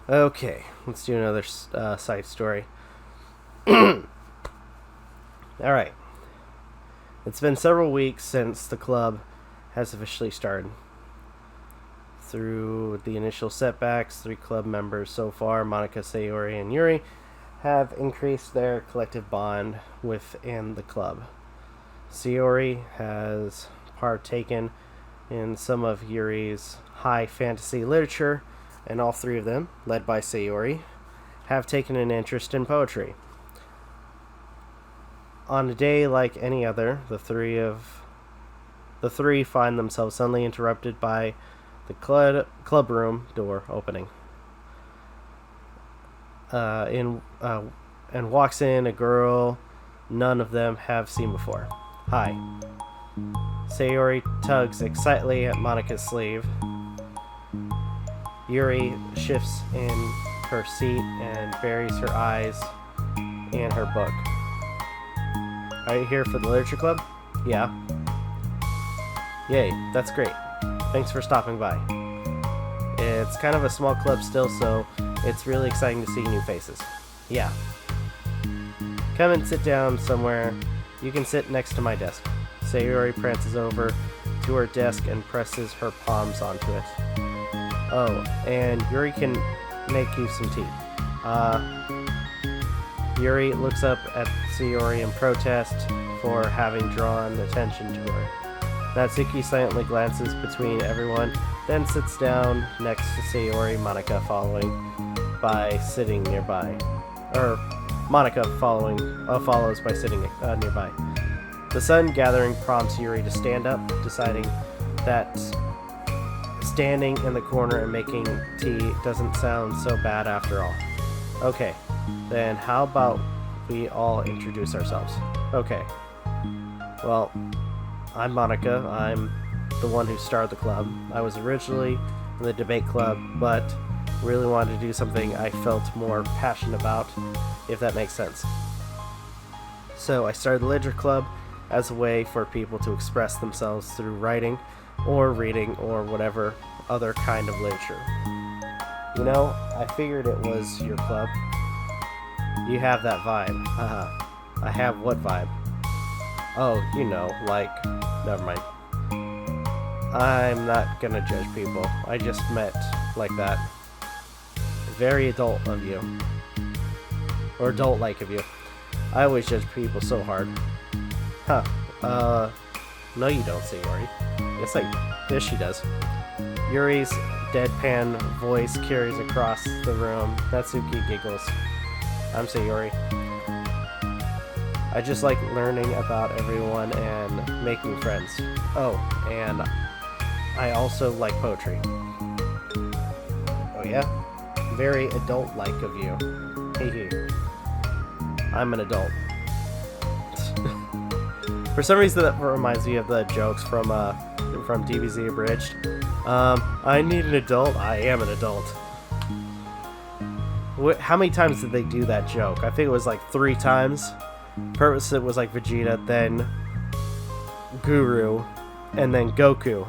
Okay, let's do another side story. Alright. It's been several weeks since the club has officially started. Through the initial setbacks, 3 club members so far, Monika, Sayori, and Yuri, have increased their collective bond within the club. Sayori has partaken in some of Yuri's high fantasy literature, and all 3 of them, led by Sayori, have taken an interest in poetry. On a day like any other, the three find themselves suddenly interrupted by the club room door opening. And walks in a girl none of them have seen before. Hi. Sayori tugs excitedly at Monika's sleeve. Yuri shifts in her seat and buries her eyes in her book. Are you here for the literature club? Yeah. Yay, that's great. Thanks for stopping by. It's kind of a small club still, so it's really exciting to see new faces. Yeah. Come and sit down somewhere. You can sit next to my desk. Sayori prances over to her desk and presses her palms onto it. Oh, and Yuri can make you some tea. Yuri looks up at Sayori in protest for having drawn attention to her. Natsuki silently glances between everyone, then sits down next to Sayori, Monika follows by sitting nearby. The sun gathering prompts Yuri to stand up, deciding that standing in the corner and making tea doesn't sound so bad after all. Okay, then how about we all introduce ourselves? Okay. Well, I'm Monika. I'm the one who started the club. I was originally in the debate club, but really wanted to do something I felt more passionate about, if that makes sense. So I started the literature club as a way for people to express themselves through writing or reading or whatever other kind of literature. You know, I figured it was your club. You have that vibe. Haha. I have what vibe? Oh, you know, like... Never mind. I'm not gonna judge people. I just met like that. Very adult of you. Or adult-like of you. I always judge people so hard. Huh. No you don't, Sayori. Yes she does. Yuri's deadpan voice carries across the room. Natsuki giggles. I'm Sayori. I just like learning about everyone and making friends. Oh, and I also like poetry. Oh yeah? Very adult-like of you. Hee. I'm an adult. For some reason that reminds me of the jokes from DBZ Abridged. I need an adult. I am an adult. How many times did they do that joke? I think it was like 3 times. First it was like Vegeta, then Guru, and then Goku.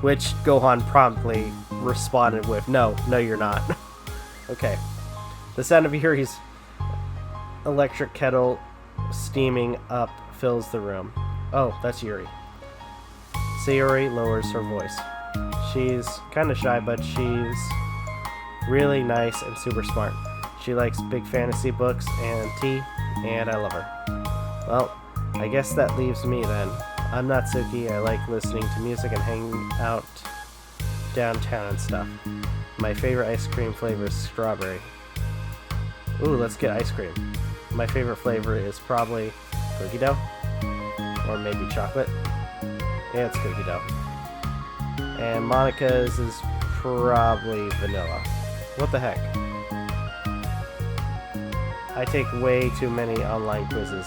Which Gohan promptly responded with, no you're not. Okay. The sound of Yuri's electric kettle steaming up fills the room. Oh, that's Yuri. Sayori lowers her voice. She's kind of shy, but she's really nice and super smart. She likes big fantasy books and tea, and I love her. Well, I guess that leaves me then. I'm Natsuki. I like listening to music and hanging out downtown and stuff. My favorite ice cream flavor is strawberry. Ooh, let's get ice cream. My favorite flavor is probably cookie dough, or maybe chocolate. Yeah, it's cookie dough. And Monika's is probably vanilla. What the heck? I take way too many online quizzes.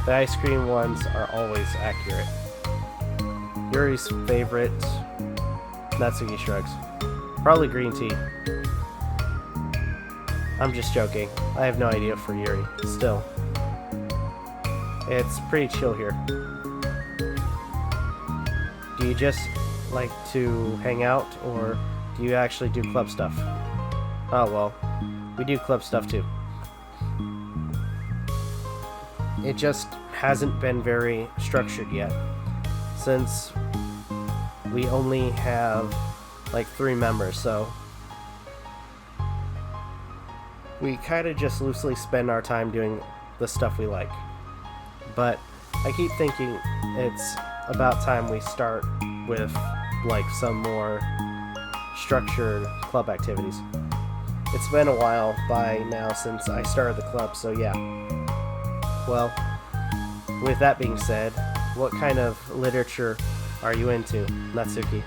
The ice cream ones are always accurate. Yuri's favorite... Natsuki shrugs. Probably green tea. I'm just joking. I have no idea for Yuri. Still. It's pretty chill here. Do you just like to hang out, or do you actually do club stuff? Oh, well, we do club stuff too. It just hasn't been very structured yet, since we only have like 3 members, so we kind of just loosely spend our time doing the stuff we like. But I keep thinking it's about time we start with like some more structured club activities. It's been a while by now since I started the club, so yeah. Well, with that being said, what kind of literature are you into, Natsuki?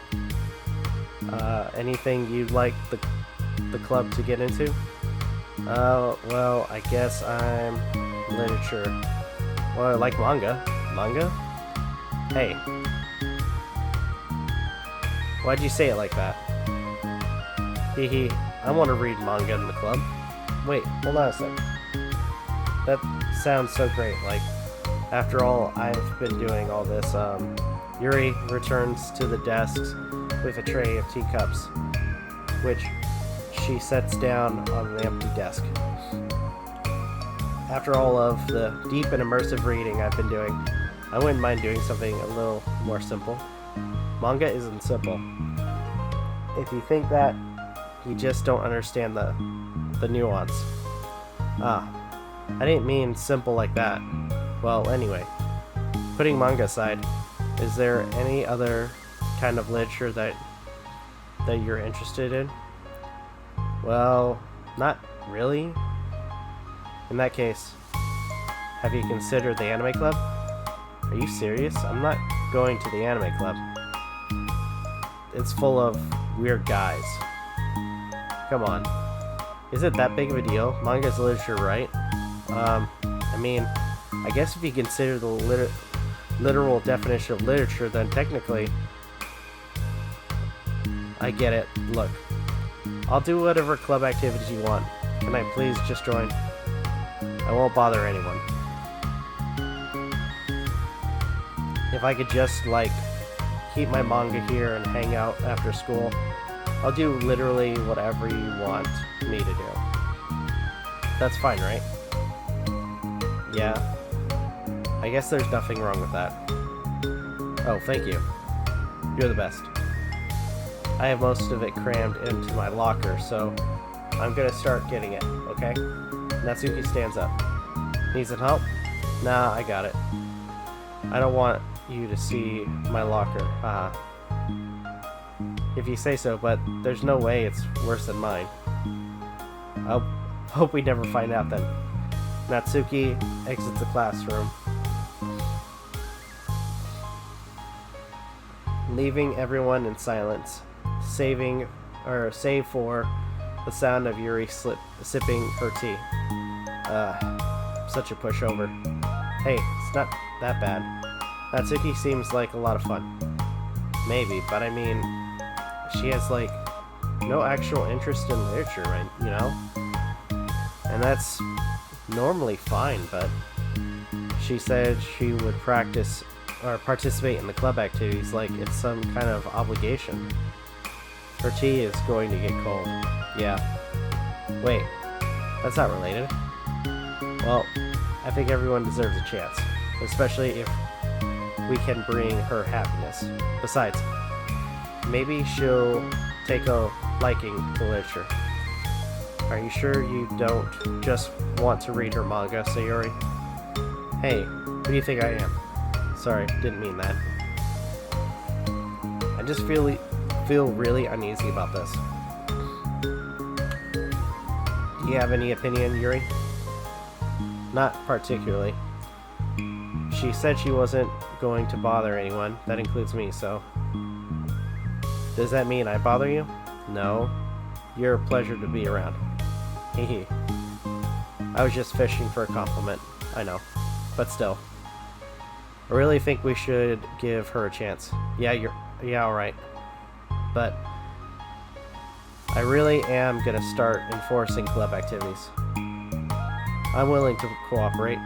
Anything you'd like the club to get into? Well, I guess I'm literature. Well, I like manga. Manga? Hey. Why'd you say it like that? Hehe, I want to read manga in the club. Wait, hold on a sec. That sounds so great. Like, after all I've been doing all this, Yuri returns to the desk with a tray of teacups, which she sets down on an empty desk. After all of the deep and immersive reading I've been doing, I wouldn't mind doing something a little more simple. Manga isn't simple. If you think that, you just don't understand the nuance. Ah, I didn't mean simple like that. Well, anyway, putting manga aside, is there any other kind of literature that you're interested in? Well, not really. In that case, have you considered the anime club? Are you serious? I'm not going to the anime club. It's full of weird guys. Come on. Is it that big of a deal? Manga's literature, right? I mean, I guess if you consider the literal definition of literature, then technically, I get it. Look, I'll do whatever club activities you want. Can I please just join? I won't bother anyone. If I could just, like, keep my manga here and hang out after school, I'll do literally whatever you want me to do. That's fine, right? Yeah. I guess there's nothing wrong with that. Oh, thank you. You're the best. I have most of it crammed into my locker, so I'm gonna start getting it, okay? Natsuki stands up. Needs some help? Nah, I got it. I don't want you to see my locker, haha. If you say so, but there's no way it's worse than mine. I hope we never find out then. Natsuki exits the classroom, leaving everyone in silence, save for the sound of Yuri sipping her tea. Such a pushover. Hey, it's not that bad. Natsuki seems like a lot of fun. Maybe, but I mean, she has like no actual interest in literature, right? You know? And that's normally fine, but she said she would practice or participate in the club activities like it's some kind of obligation. Her tea is going to get cold. Yeah. Wait, that's not related. Well, I think everyone deserves a chance, especially if we can bring her happiness. Besides, maybe she'll take a liking to literature. Are you sure you don't just want to read her manga, Sayori? Hey, who do you think I am? Sorry, didn't mean that. I just feel really uneasy about this. Do you have any opinion, Yuri? Not particularly. She said she wasn't going to bother anyone. That includes me, so... Does that mean I bother you? No. You're a pleasure to be around. Hehe. I was just fishing for a compliment. I know. But still. I really think we should give her a chance. Yeah, alright. But I really am gonna start enforcing club activities. I'm willing to cooperate.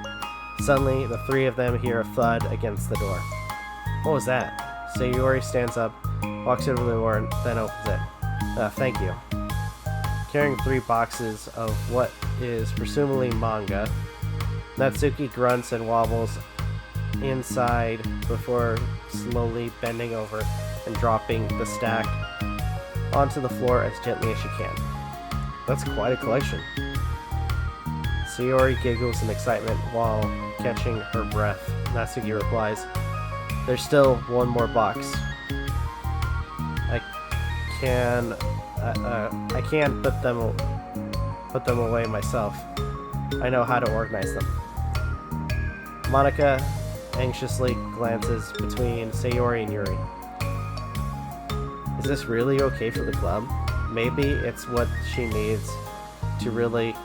Suddenly, the three of them hear a thud against the door. What was that? Sayori stands up, walks over to the door, and then opens it. Thank you. Carrying 3 boxes of what is presumably manga, Natsuki grunts and wobbles inside before slowly bending over and dropping the stack onto the floor as gently as she can. That's quite a collection. Sayori giggles in excitement while catching her breath. Natsuki replies, "There's still one more box. I can put them away myself. I know how to organize them." Monika anxiously glances between Sayori and Yuri. Is this really okay for the club? Maybe it's what she needs to really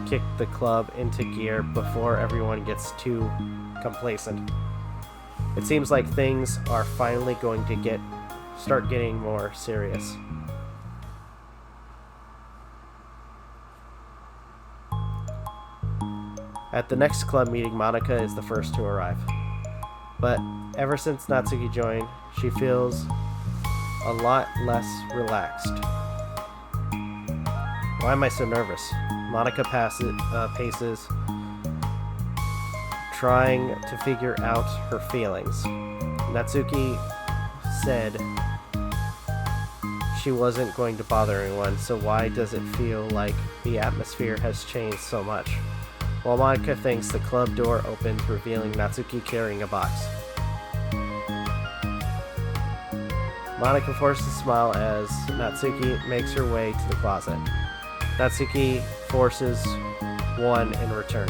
kick the club into gear before everyone gets too complacent. It seems like things are finally going to start getting more serious. At the next club meeting, Monika is the first to arrive. But ever since Natsuki joined, she feels a lot less relaxed. Why am I so nervous? Monika paces, trying to figure out her feelings. Natsuki said she wasn't going to bother anyone, so why does it feel like the atmosphere has changed so much? While Monika thinks, the club door opens, revealing Natsuki carrying a box. Monika forces a smile as Natsuki makes her way to the closet. Natsuki forces one in return.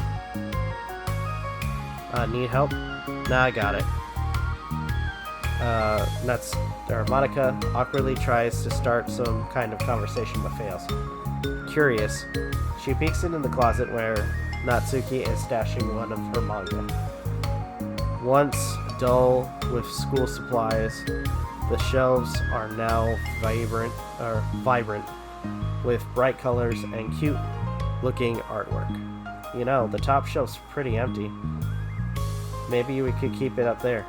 Need help? Nah, I got it. Monika awkwardly tries to start some kind of conversation but fails. Curious, she peeks into the closet where Natsuki is stashing one of her manga. Once dull with school supplies, the shelves are now vibrant with bright colors and cute-looking artwork. You know, the top shelf's pretty empty. Maybe we could keep it up there.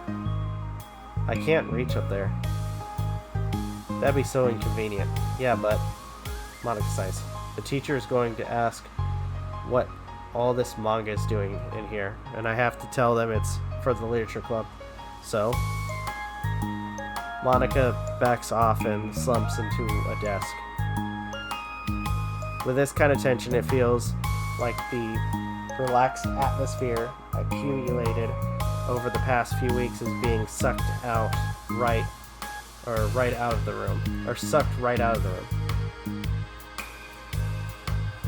I can't reach up there. That'd be so inconvenient. Yeah, but Monika sighs. The teacher is going to ask what all this manga is doing in here, and I have to tell them it's for the literature club. So, Monika backs off and slumps into a desk. With this kind of tension, it feels like the relaxed atmosphere accumulated over the past few weeks is being sucked right out of the room.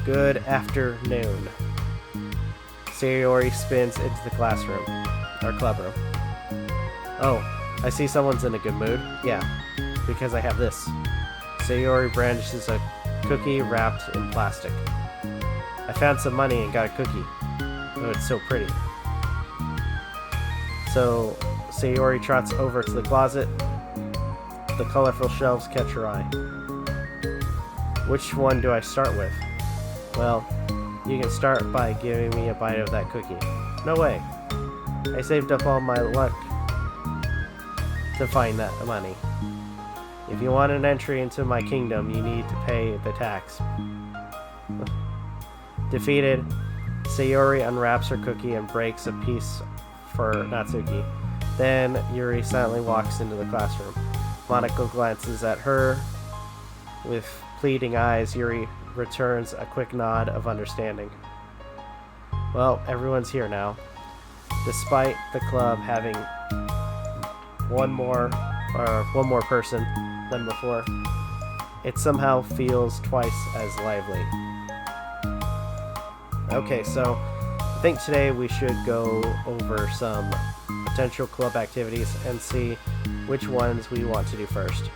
Good afternoon. Sayori spins into the classroom, our clubroom. Oh, I see someone's in a good mood. Yeah, because I have this. Sayori brandishes a cookie wrapped in plastic. I found some money and got a cookie. Oh, it's so pretty. So, Sayori trots over to the closet. The colorful shelves catch her eye. Which one do I start with? Well, you can start by giving me a bite of that cookie. No way. I saved up all my luck to find that money. If you want an entry into my kingdom, you need to pay the tax. Defeated, Sayori unwraps her cookie and breaks a piece for Natsuki. Then Yuri silently walks into the classroom. Monika glances at her. With pleading eyes, Yuri returns a quick nod of understanding. Well, everyone's here now. Despite the club having one more person than before, it somehow feels twice as lively. Okay, so I think today we should go over some potential club activities and see which ones we want to do first.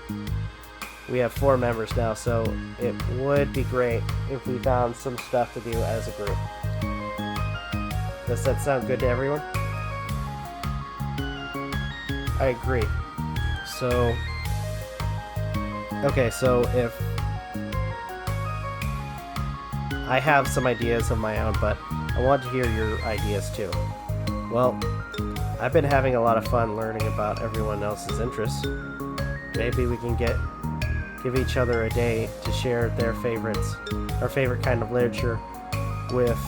We have 4 members now, so it would be great if we found some stuff to do as a group. Does that sound good to everyone? I agree. So, okay, so if I have some ideas of my own, but I want to hear your ideas too. Well, I've been having a lot of fun learning about everyone else's interests. Maybe we can give each other a day to share their favorites, our favorite kind of literature, with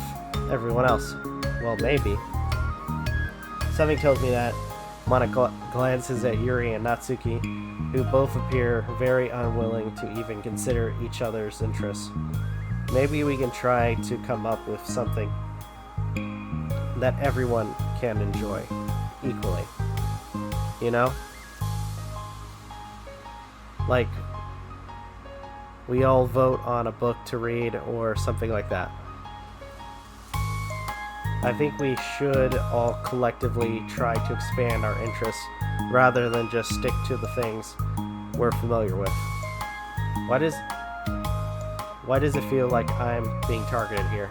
everyone else. Well, maybe. Something tells me that. Monica glances at Yuri and Natsuki, who both appear very unwilling to even consider each other's interests. Maybe we can try to come up with something that everyone can enjoy equally. You know? Like, we all vote on a book to read or something like that. I think we should all collectively try to expand our interests rather than just stick to the things we're familiar with. Why does it feel like I'm being targeted here?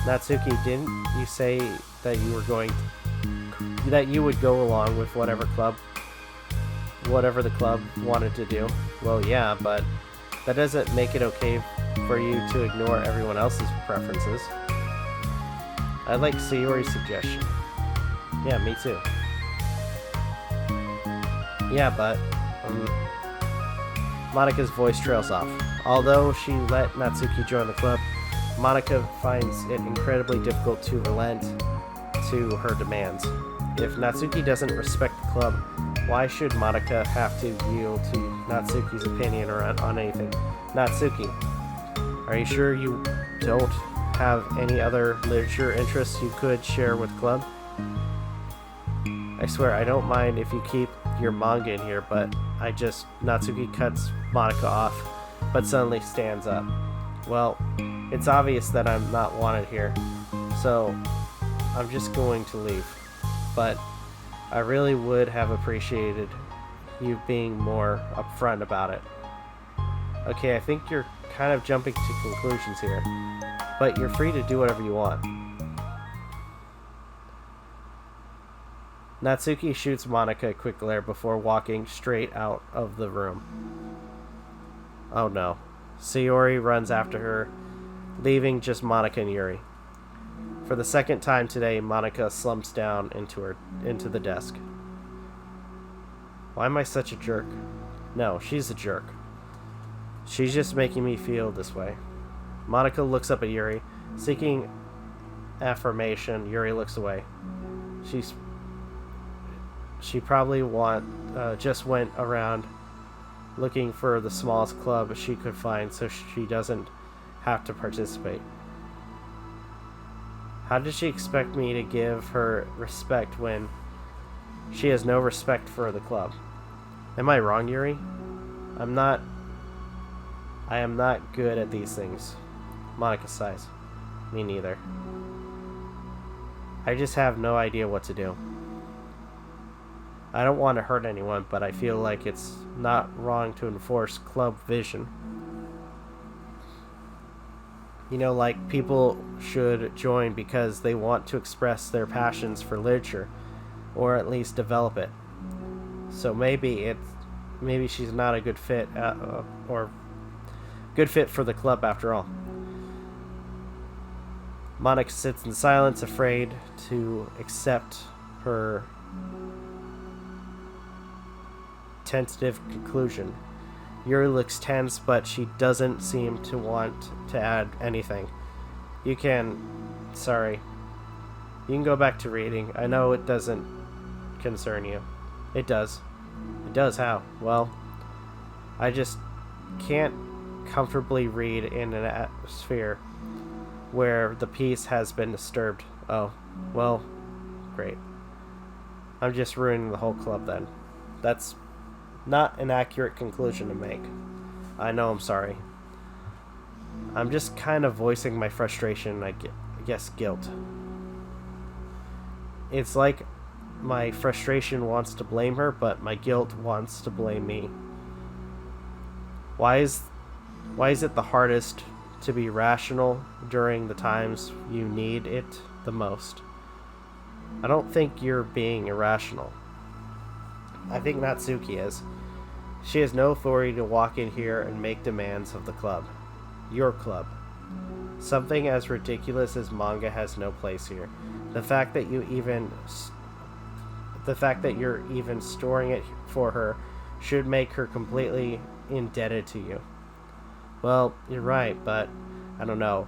Natsuki, didn't you say that you would go along with whatever the club wanted to do? Well, yeah, but that doesn't make it okay for you to ignore everyone else's preferences. I like Sayori's suggestion. Yeah, me too. Yeah, but Monika's voice trails off. Although she let Natsuki join the club, Monika finds it incredibly difficult to relent to her demands. If Natsuki doesn't respect the club, why should Monika have to yield to Natsuki's opinion on anything? Natsuki, are you sure you don't have any other literature interests you could share with club? I swear, I don't mind if you keep your manga in here, but Natsuki cuts Monika off, but suddenly stands up. Well, it's obvious that I'm not wanted here, so I'm just going to leave. But I really would have appreciated you being more upfront about it. Okay, I think you're kind of jumping to conclusions here, but you're free to do whatever you want. Natsuki shoots Monika a quick glare before walking straight out of the room. Oh no. Sayori runs after her, leaving just Monika and Yuri. For the second time today, Monika slumps down into the desk. Why am I such a jerk? No, she's a jerk. She's just making me feel this way. Monika looks up at Yuri. Seeking affirmation, Yuri looks away. She probably just went around looking for the smallest club she could find so she doesn't have to participate. How does she expect me to give her respect when she has no respect for the club? Am I wrong, Yuri? I am not good at these things. Monika sighs. Me neither. I just have no idea what to do. I don't want to hurt anyone, but I feel like it's not wrong to enforce club vision. You know, like people should join because they want to express their passions for literature, or at least develop it. So maybe she's not a good fit, or good fit for the club after all. Monika sits in silence, afraid to accept her tentative conclusion. Yuri looks tense, but she doesn't seem to want to add anything. You can go back to reading. I know it doesn't concern you. It does. It does, how? Well, I just can't comfortably read in an atmosphere where the peace has been disturbed. Oh, well, great. I'm just ruining the whole club then. That's not an accurate conclusion to make. I know, I'm sorry. I'm just kind of voicing my frustration, I guess guilt. It's like my frustration wants to blame her, but my guilt wants to blame me. Why is it the hardest to be rational during the times you need it the most? I don't think you're being irrational. I think Natsuki is. She has no authority to walk in here and make demands of the club. Your club. Something as ridiculous as manga has no place here. The fact that you even the fact that you're even storing it for her should make her completely indebted to you. Well, you're right, but I don't know.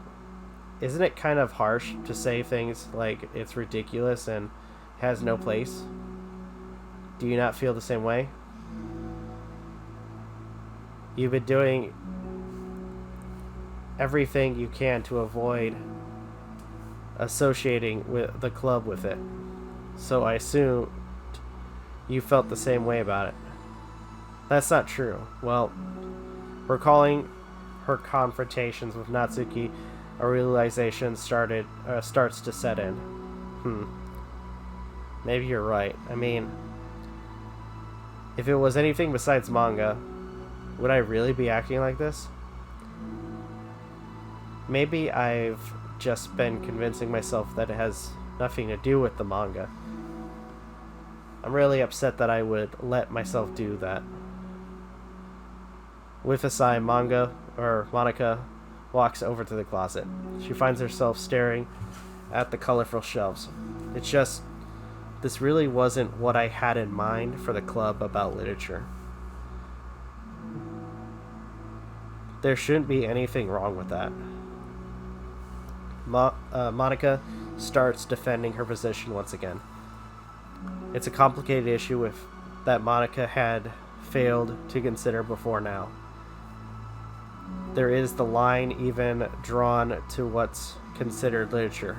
Isn't it kind of harsh to say things like it's ridiculous and has no place? Do you not feel the same way? You've been doing everything you can to avoid associating with the club with it. So I assumed you felt the same way about it. That's not true. Well, recalling her confrontations with Natsuki, a realization starts to set in. Maybe you're right. I mean, if it was anything besides manga, would I really be acting like this? Maybe I've just been convincing myself that it has nothing to do with the manga. I'm really upset that I would let myself do that. With a sigh, Monica walks over to the closet. She finds herself staring at the colorful shelves. It's just, this really wasn't what I had in mind for the club about literature. There shouldn't be anything wrong with that. Monica starts defending her position once again. It's a complicated issue that Monica had failed to consider before now. There is the line even drawn to what's considered literature.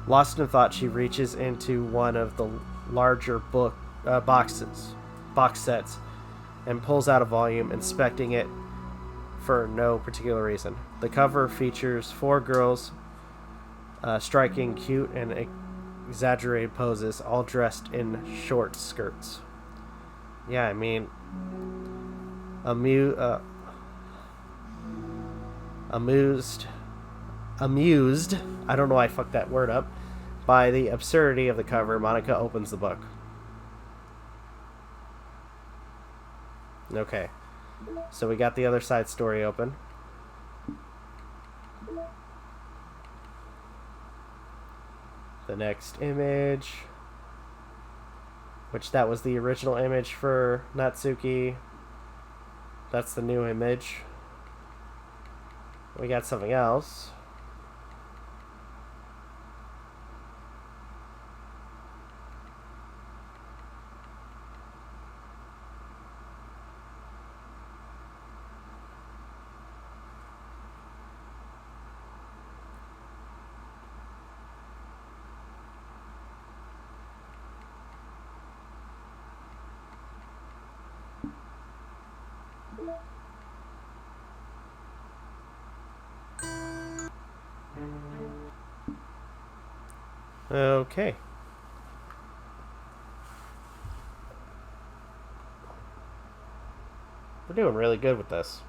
Lost in thought, she reaches into one of the larger box sets and pulls out a volume, inspecting it for no particular reason. The cover features 4 girls striking cute and exaggerated poses, all dressed in short skirts. Yeah, I mean, amused, I don't know why I fucked that word up, by the absurdity of the cover, Monica opens the book. Okay, so we got the other side story open. The next image, which that was the original image for Natsuki. That's the new image. We got something else. Okay. We're doing really good with this.